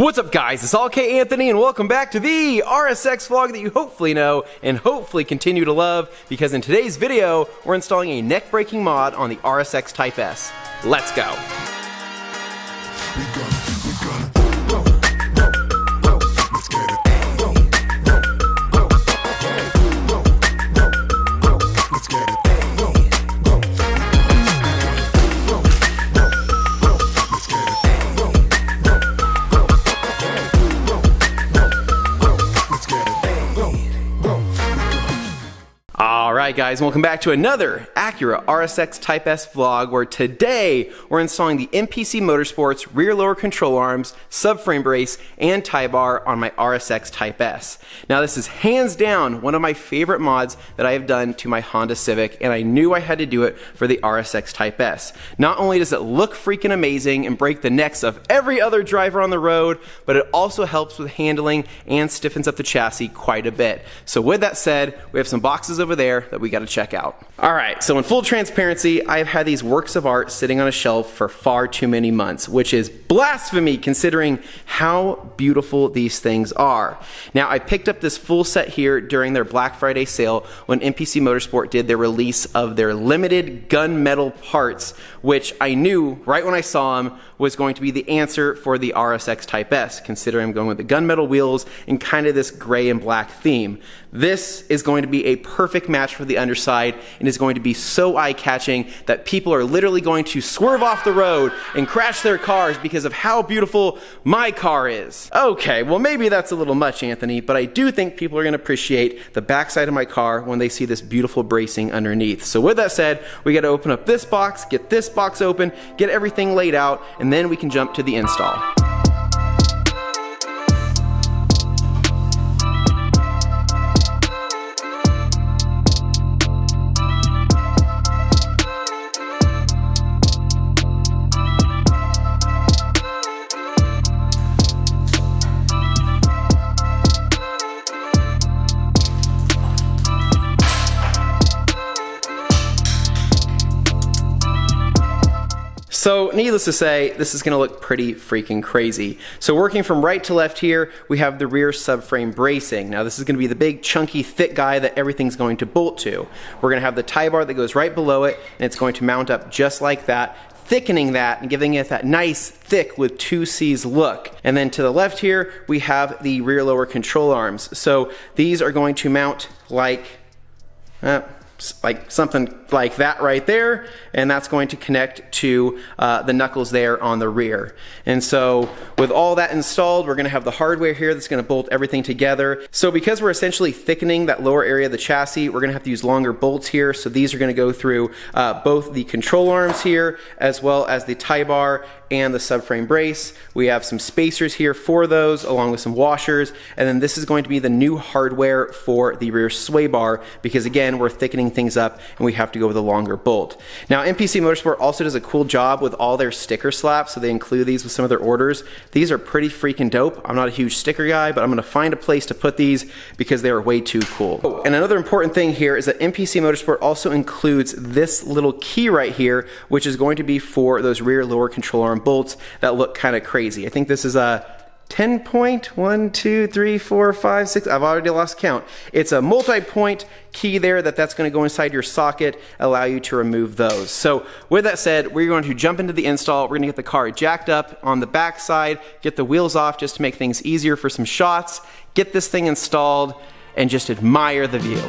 What's up guys, it's ALLDAYANTHONY and welcome back to the RSX vlog that you hopefully know and hopefully continue to love, because in today's video we're installing a neck-breaking mod on the RSX Type S. Let's go! Alright guys, welcome back to another Acura RSX Type S vlog, where today we're installing the MPC Motorsport's rear lower control arms, subframe brace, and tie bar on my RSX Type S. Now this is hands down one of my favorite mods that I have done to my Honda Civic, and I knew I had to do it for the RSX Type S. Not only does it look freaking amazing and break the necks of every other driver on the road, but it also helps with handling and stiffens up the chassis quite a bit. So with that said, we have some boxes over there that we got to check out. Alright, so in full transparency, I have had these works of art sitting on a shelf for far too many months, which is blasphemy considering how beautiful these things are. Now, I picked up this full set here during their Black Friday sale when MPC Motorsport did their release of their limited gunmetal parts, which I knew right when I saw them was going to be the answer for the RSX Type S, considering I'm going with the gunmetal wheels and kind of this gray and black theme. This is going to be a perfect match for the underside and is going to be so eye-catching that people are literally going to swerve off the road and crash their cars because of how beautiful my car is. Okay, well maybe that's a little much, Anthony, but I do think people are going to appreciate the backside of my car when they see this beautiful bracing underneath. So with that said, we got to open up this box, get this box open, get everything laid out, and then we can jump to the install. So needless to say, this is going to look pretty freaking crazy. So working from right to left here, we have the rear subframe bracing. Now this is going to be the big chunky thick guy that everything's going to bolt to. We're going to have the tie bar that goes right below it, and it's going to mount up just like that, thickening that and giving it that nice thick with 2 C's look. And then to the left here, we have the rear lower control arms. So these are going to mount like something like that right there, and that's going to connect to the knuckles there on the rear. And so with all that installed, we're going to have the hardware here that's going to bolt everything together. So because we're essentially thickening that lower area of the chassis, we're going to have to use longer bolts here. So these are going to go through both the control arms here as well as the tie bar and the subframe brace. We have some spacers here for those, along with some washers, and then this is going to be the new hardware for the rear sway bar, because again, we're thickening things up and we have to go with a longer bolt. Now MPC Motorsport also does a cool job with all their sticker slaps, so they include these with some of their orders. These are pretty freaking dope. I'm not a huge sticker guy, but I'm gonna find a place to put these because they are way too cool. Oh, and another important thing here is that MPC Motorsport also includes this little key right here, which is going to be for those rear lower control arm bolts that look kind of crazy. I think this is a 10 point, 1, 2, 3, 4, 5, 6, I've already lost count. It's a multi-point key there that's going to go inside your socket, allow you to remove those. So with that said, we're going to jump into the install. We're going to get the car jacked up on the back side, get the wheels off just to make things easier for some shots, get this thing installed, and just admire the view.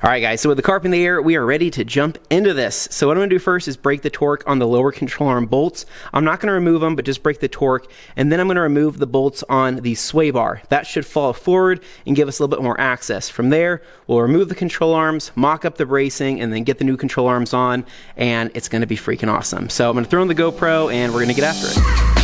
Alright guys, so with the car up in the air, we are ready to jump into this. So what I'm going to do first is break the torque on the lower control arm bolts. I'm not going to remove them, but just break the torque, and then I'm going to remove the bolts on the sway bar. That should fall forward and give us a little bit more access. From there, we'll remove the control arms, mock up the bracing, and then get the new control arms on, and it's going to be freaking awesome. So I'm going to throw in the GoPro, and we're going to get after it.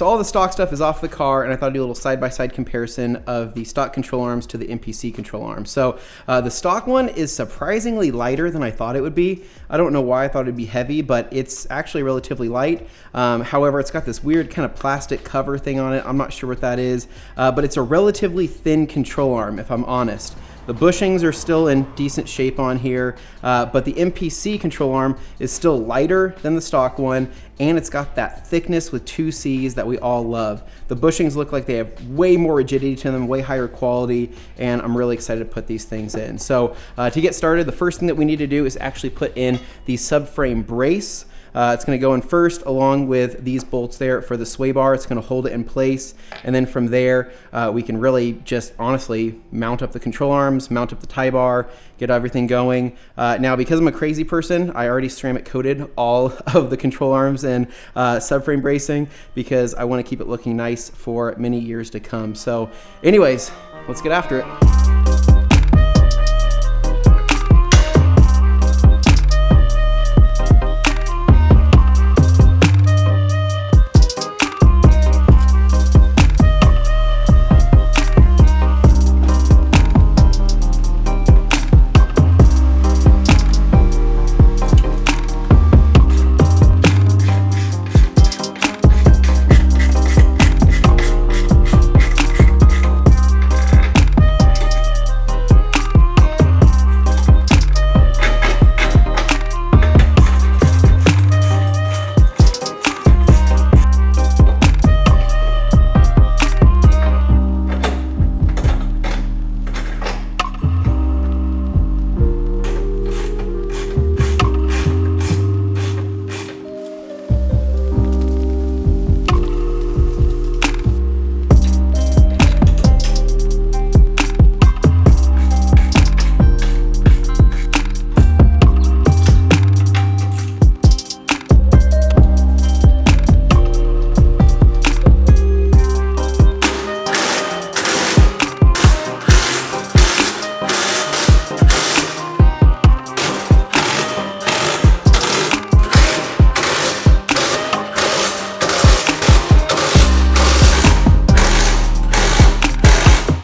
so all the stock stuff is off the car, and I thought I'd do a little side-by-side comparison of the stock control arms to the MPC control arms. So the stock one is surprisingly lighter than I thought it would be. I don't know why I thought it'd be heavy, but it's actually relatively light. However, it's got this weird kind of plastic cover thing on it. I'm not sure what that is, but it's a relatively thin control arm, if I'm honest. The bushings are still in decent shape on here, but the MPC control arm is still lighter than the stock one, and it's got that thickness with 2 C's that we all love. The bushings look like they have way more rigidity to them, way higher quality, and I'm really excited to put these things in. So to get started, the first thing that we need to do is actually put in the subframe brace. It's going to go in first along with these bolts there for the sway bar. It's going to hold it in place, and then from there we can really just honestly mount up the control arms, mount up the tie bar, get everything going. Now, because I'm a crazy person, I already ceramic coated all of the control arms and subframe bracing because I want to keep it looking nice for many years to come. So anyways, let's get after it.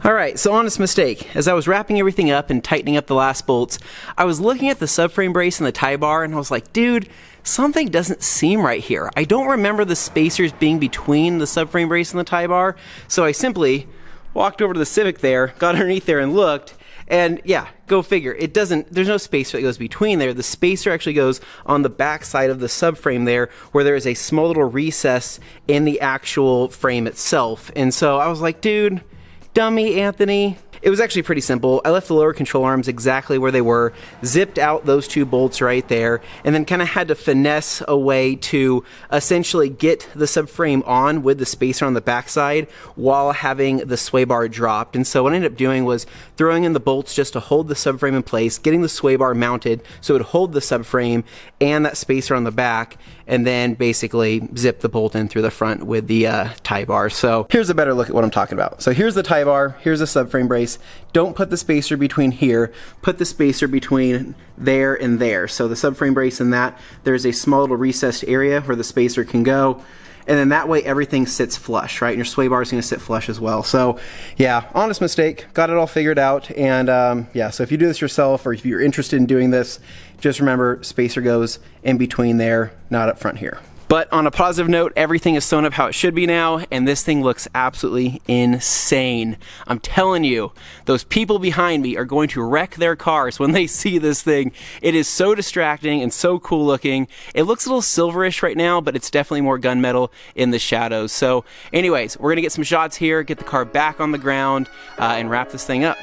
Alright, so honest mistake. As I was wrapping everything up and tightening up the last bolts, I was looking at the subframe brace and the tie bar, and I was like, dude, something doesn't seem right here. I don't remember the spacers being between the subframe brace and the tie bar, so I simply walked over to the Civic there, got underneath there and looked, and yeah, go figure. It doesn't, there's no spacer that goes between there. The spacer actually goes on the back side of the subframe there, where there is a small little recess in the actual frame itself. And so I was like, dude, dummy Anthony. It was actually pretty simple. I left the lower control arms exactly where they were, zipped out those 2 bolts right there, and then kind of had to finesse a way to essentially get the subframe on with the spacer on the backside while having the sway bar dropped. And so what I ended up doing was throwing in the bolts just to hold the subframe in place, getting the sway bar mounted so it would hold the subframe and that spacer on the back, and then basically zip the bolt in through the front with the tie bar. So here's a better look at what I'm talking about. So here's the tie bar, here's the subframe brace. Don't put the spacer between here, put the spacer between there and there. So the subframe brace and that, there's a small little recessed area where the spacer can go. And then that way everything sits flush, right? And your sway bar is going to sit flush as well. So yeah, honest mistake, got it all figured out. And yeah, so if you do this yourself, or if you're interested in doing this, just remember spacer goes in between there, not up front here. But on a positive note, everything is sewn up how it should be now, and this thing looks absolutely insane. I'm telling you, those people behind me are going to wreck their cars when they see this thing. It is so distracting and so cool looking. It looks a little silverish right now, but it's definitely more gunmetal in the shadows. So anyways, we're gonna get some shots here, get the car back on the ground, and wrap this thing up.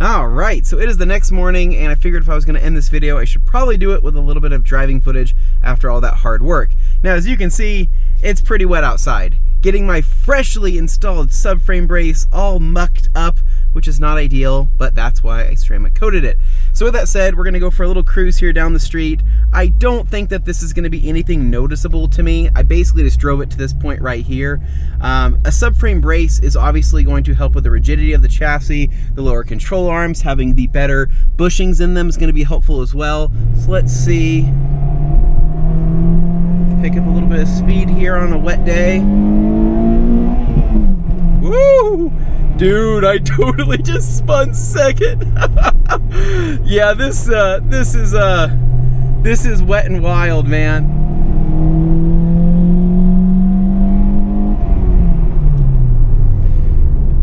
Alright, so it is the next morning, and I figured if I was going to end this video, I should probably do it with a little bit of driving footage after all that hard work. Now, as you can see, it's pretty wet outside. Getting my freshly installed subframe brace all mucked up which is not ideal, but that's why I ceramic coated it. So with that said, we're gonna go for a little cruise here down the street. I don't think that this is gonna be anything noticeable to me. I basically just drove it to this point right here. A subframe brace is obviously going to help with the rigidity of the chassis. The lower control arms, having the better bushings in them is gonna be helpful as well. So let's see. Pick up a little bit of speed here on a wet day. Woo! Dude, I totally just spun second. Yeah, this is wet and wild, man.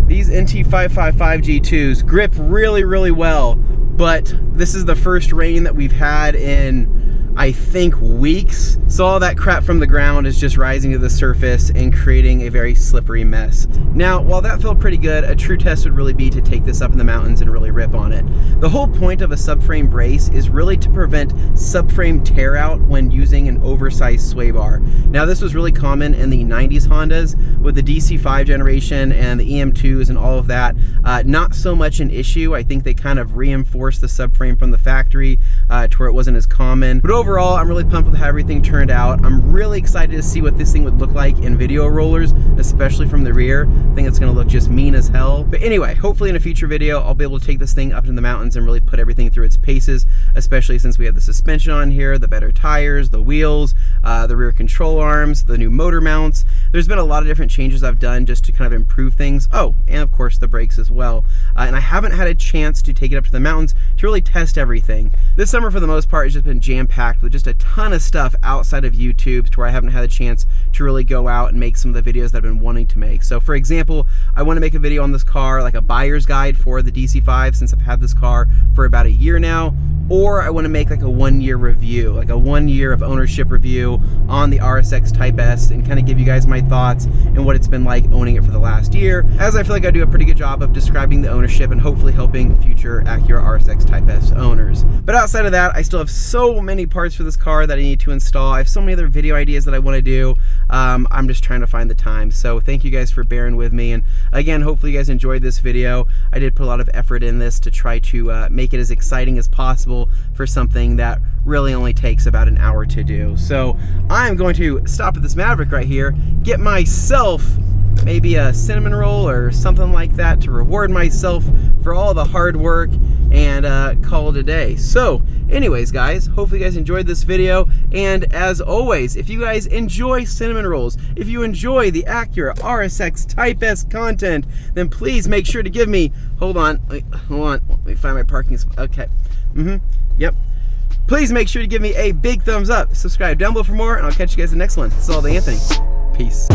These NT555 G2s grip really, really well, but this is the first rain that we've had in, I think, weeks. So all that crap from the ground is just rising to the surface and creating a very slippery mess. Now, while that felt pretty good, a true test would really be to take this up in the mountains and really rip on it. The whole point of a subframe brace is really to prevent subframe tear out when using an oversized sway bar. Now, this was really common in the 90s Hondas with the DC5 generation and the EM2s and all of that. Not so much an issue. I think they kind of reinforced the subframe from the factory to where it wasn't as common. But overall, I'm really pumped with how everything turned out. I'm really excited to see what this thing would look like in video rollers, especially from the rear. I think it's gonna look just mean as hell. But anyway, hopefully in a future video, I'll be able to take this thing up into the mountains and really put everything through its paces, especially since we have the suspension on here, the better tires, the wheels, the rear control arms, the new motor mounts. There's been a lot of different changes I've done just to kind of improve things. Oh, and of course the brakes as well. And I haven't had a chance to take it up to the mountains to really test everything. This summer, for the most part, has just been jam-packed with just a ton of stuff outside of YouTube, to where I haven't had a chance to really go out and make some of the videos that I've been wanting to make. So for example, I want to make a video on this car, like a buyer's guide for the DC5, since I've had this car for about a year now, or I want to make like a 1-year review, like a 1 year of ownership review on the RSX Type S, and kind of give you guys my thoughts and what it's been like owning it for the last year, as I feel like I do a pretty good job of describing the ownership and hopefully helping future Acura RSX Type S owners. But outside of that, I still have so many parts for this car that I need to install. I have so many other video ideas that I want to do. I'm just trying to find the time. So thank you guys for bearing with me. And again, hopefully you guys enjoyed this video. I did put a lot of effort in this to try to make it as exciting as possible for something that really only takes about an hour to do. So I'm going to stop at this Maverick right here, get myself maybe a cinnamon roll or something like that to reward myself for all the hard work, and call it a day. So anyways, guys, hopefully you guys enjoyed this video, and as always, if you guys enjoy cinnamon rolls, if you enjoy the Acura RSX Type S content, then please make sure to give me, hold on, let me find my parking spot. Okay, yep. Please make sure to give me a big thumbs up, subscribe down below for more, and I'll catch you guys in the next one. This is ALLDAYANTHONY. Peace.